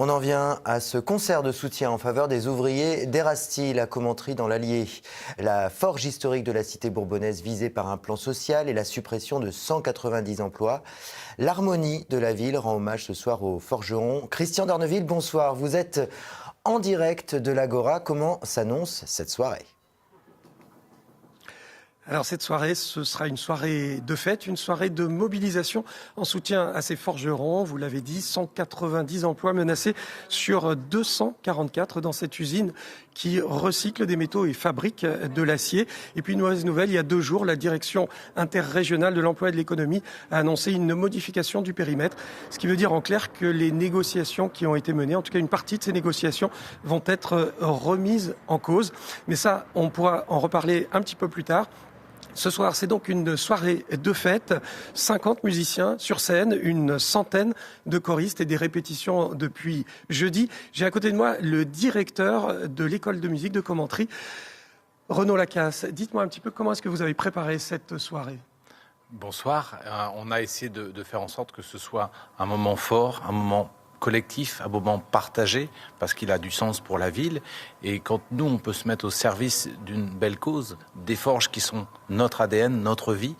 On en vient à ce concert de soutien en faveur des ouvriers d'Erastille à Commentry dans l'Allier. La forge historique de la cité bourbonnaise visée par un plan social et la suppression de 190 emplois. L'harmonie de la ville rend hommage ce soir aux forgerons. Christian d'Arneville, bonsoir. Vous êtes en direct de l'Agora. Comment s'annonce cette soirée ? Alors cette soirée, ce sera une soirée de fête, une soirée de mobilisation en soutien à ces forgerons. Vous l'avez dit, 190 emplois menacés sur 244 dans cette usine qui recycle des métaux et fabrique de l'acier. Et puis une mauvaise nouvelle, il y a 2 jours, la direction interrégionale de l'emploi et de l'économie a annoncé une modification du périmètre. Ce qui veut dire en clair que les négociations qui ont été menées, en tout cas une partie de ces négociations, vont être remises en cause. Mais ça, on pourra en reparler un petit peu plus tard. Ce soir, c'est donc une soirée de fête, 50 musiciens sur scène, une centaine de choristes et des répétitions depuis jeudi. J'ai à côté de moi le directeur de l'école de musique de Commentry, Renaud Lacasse. Dites-moi un petit peu comment est-ce que vous avez préparé cette soirée ? Bonsoir. On a essayé de faire en sorte que ce soit un moment fort, un moment collectif, un moment partagé, parce qu'il a du sens pour la ville. Et quand nous, on peut se mettre au service d'une belle cause, des forges qui sont notre ADN, notre vie,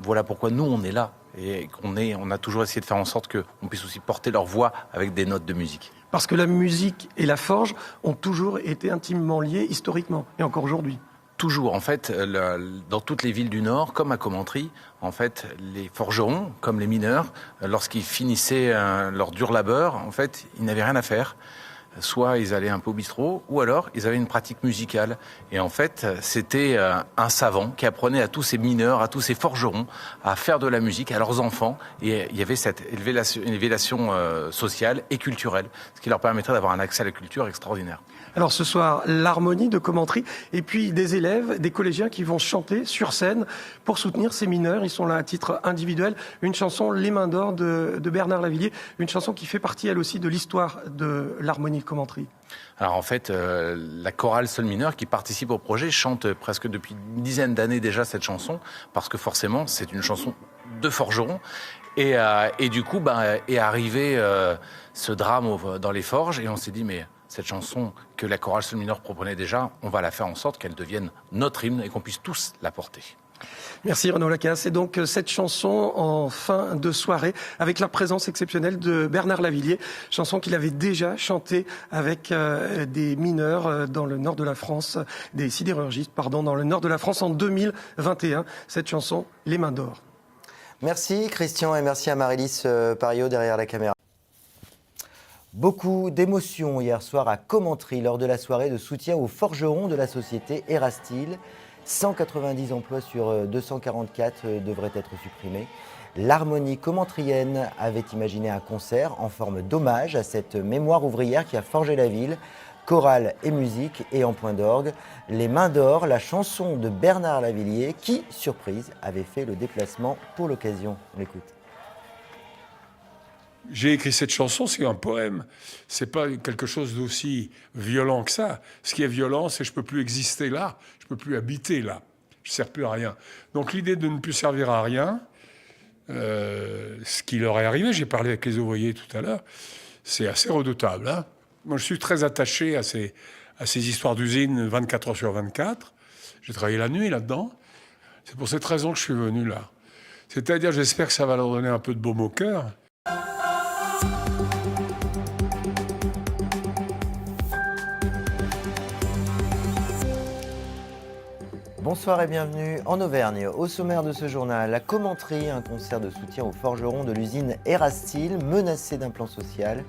voilà pourquoi nous, on est là. Et on a toujours essayé de faire en sorte qu'on puisse aussi porter leur voix avec des notes de musique. Parce que la musique et la forge ont toujours été intimement liées historiquement, et encore aujourd'hui. Toujours, en fait, dans toutes les villes du Nord, comme à Commentry, en fait, les forgerons, comme les mineurs, lorsqu'ils finissaient leur dur labeur, en fait, ils n'avaient rien à faire. Soit ils allaient un peu au bistrot, ou alors ils avaient une pratique musicale. Et en fait, c'était un savant qui apprenait à tous ces mineurs, à tous ces forgerons, à faire de la musique, à leurs enfants. Et il y avait cette élévation sociale et culturelle, ce qui leur permettrait d'avoir un accès à la culture extraordinaire. Alors ce soir, l'harmonie de Commentry, et puis des élèves, des collégiens qui vont chanter sur scène pour soutenir ces mineurs. Ils sont là à titre individuel. Une chanson, Les Mains d'Or de Bernard Lavilliers, une chanson qui fait partie elle aussi de l'histoire de l'harmonie de Commentry. Alors en fait, la chorale Sol mineur qui participe au projet chante presque depuis une dizaine d'années déjà cette chanson, parce que forcément c'est une chanson de forgeron. Et du coup, est arrivé ce drame dans les forges, et on s'est dit mais cette chanson que la chorale Sol mineur proposait déjà, on va la faire en sorte qu'elle devienne notre hymne et qu'on puisse tous la porter. Merci Renaud Lacasse. Et donc cette chanson en fin de soirée avec la présence exceptionnelle de Bernard Lavilliers, chanson qu'il avait déjà chantée avec des mineurs dans le nord de la France, des sidérurgistes, dans le nord de la France en 2021. Cette chanson, Les Mains d'Or. Merci Christian et merci à Marie-Lise Pariot derrière la caméra. Beaucoup d'émotions hier soir à Commentry lors de la soirée de soutien aux forgerons de la société Erastille. 190 emplois sur 244 devraient être supprimés. L'harmonie commentrienne avait imaginé un concert en forme d'hommage à cette mémoire ouvrière qui a forgé la ville. Chorale et musique et en point d'orgue, Les Mains d'Or, la chanson de Bernard Lavilliers qui, surprise, avait fait le déplacement pour l'occasion. On l'écoute. J'ai écrit cette chanson, c'est un poème. C'est pas quelque chose d'aussi violent que ça. Ce qui est violent, c'est que je peux plus exister là, je peux plus habiter là. Je sers plus à rien. Donc l'idée de ne plus servir à rien, ce qui leur est arrivé, j'ai parlé avec les ouvriers tout à l'heure, c'est assez redoutable. Hein. Moi, je suis très attaché à ces histoires d'usines 24 heures sur 24. J'ai travaillé la nuit là-dedans. C'est pour cette raison que je suis venu là. C'est-à-dire, j'espère que ça va leur donner un peu de baume au cœur. Bonsoir et bienvenue en Auvergne. Au sommaire de ce journal, à Commentry, un concert de soutien aux forgerons de l'usine Erastille, menacé d'un plan social.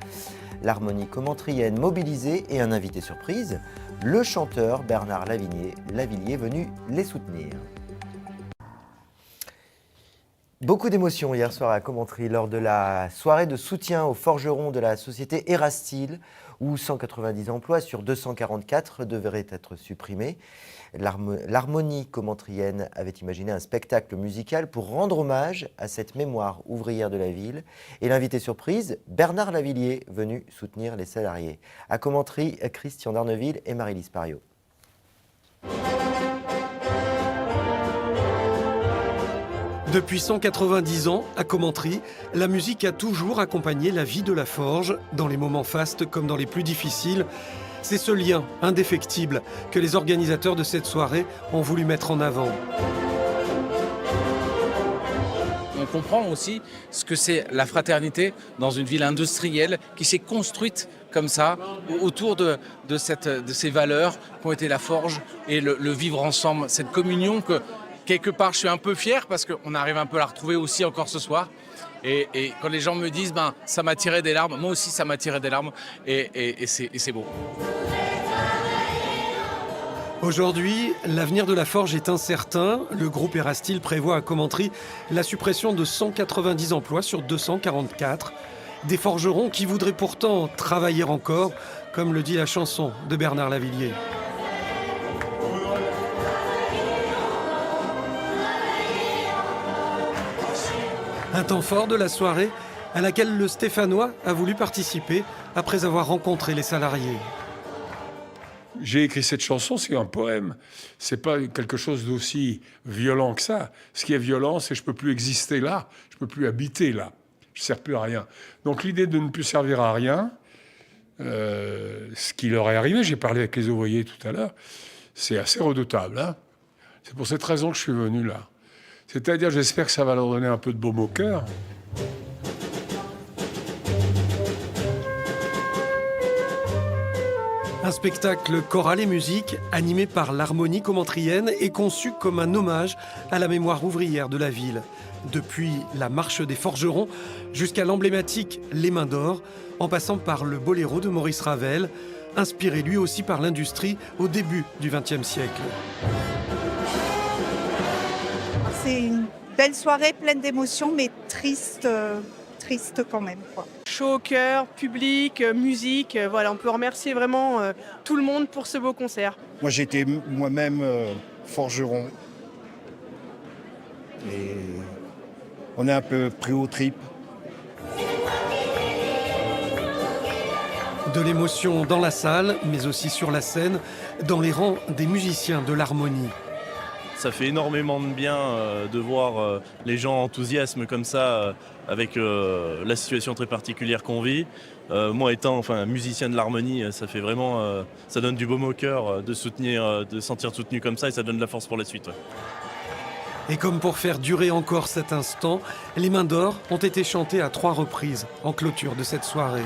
L'harmonie commentrienne mobilisée et un invité surprise, le chanteur Bernard Lavilliers venu les soutenir. Beaucoup d'émotions hier soir à Commentry lors de la soirée de soutien aux forgerons de la société Erastille, où 190 emplois sur 244 devraient être supprimés. L'harmonie commentrienne avait imaginé un spectacle musical pour rendre hommage à cette mémoire ouvrière de la ville. Et l'invité surprise, Bernard Lavilliers, venu soutenir les salariés. À Commentry, Christian d'Arneville et Marie-Lise Pariot. Depuis 190 ans, à Commentry, la musique a toujours accompagné la vie de la forge, dans les moments fastes comme dans les plus difficiles. C'est ce lien indéfectible que les organisateurs de cette soirée ont voulu mettre en avant. On comprend aussi ce que c'est la fraternité dans une ville industrielle qui s'est construite comme ça, autour de ces valeurs qui ont été la forge et le vivre ensemble, cette communion que quelque part je suis un peu fier parce qu'on arrive un peu à la retrouver aussi encore ce soir. Et quand les gens me disent ça m'a tiré des larmes, moi aussi ça m'a tiré des larmes et c'est beau. Aujourd'hui, l'avenir de la forge est incertain. Le groupe Erastyle prévoit à Commentry la suppression de 190 emplois sur 244. Des forgerons qui voudraient pourtant travailler encore, comme le dit la chanson de Bernard Lavilliers. Un temps fort de la soirée à laquelle le Stéphanois a voulu participer après avoir rencontré les salariés. J'ai écrit cette chanson, c'est un poème. C'est pas quelque chose d'aussi violent que ça. Ce qui est violent, c'est que je peux plus exister là, je peux plus habiter là. Je sers plus à rien. Donc l'idée de ne plus servir à rien, ce qui leur est arrivé, j'ai parlé avec les ouvriers tout à l'heure, c'est assez redoutable. Hein. C'est pour cette raison que je suis venu là. C'est-à-dire, j'espère que ça va leur donner un peu de baume au cœur. Un spectacle choral et musique animé par l'harmonie commentrienne et conçu comme un hommage à la mémoire ouvrière de la ville. Depuis la marche des forgerons jusqu'à l'emblématique Les Mains d'Or, en passant par le boléro de Maurice Ravel, inspiré lui aussi par l'industrie au début du XXe siècle. C'est une belle soirée pleine d'émotions, mais triste quand même, quoi. Chaud au cœur, public, musique, voilà, on peut remercier vraiment tout le monde pour ce beau concert. Moi j'étais moi-même forgeron et on est un peu pris aux tripes. De l'émotion dans la salle, mais aussi sur la scène, dans les rangs des musiciens de l'harmonie. Ça fait énormément de bien de voir les gens enthousiasmes comme ça avec la situation très particulière qu'on vit. Moi étant musicien de l'harmonie, ça fait vraiment, ça donne du baume au cœur de soutenir, de se sentir soutenu comme ça et ça donne de la force pour la suite. Ouais. Et comme pour faire durer encore cet instant, Les Mains d'Or ont été chantées à 3 reprises en clôture de cette soirée.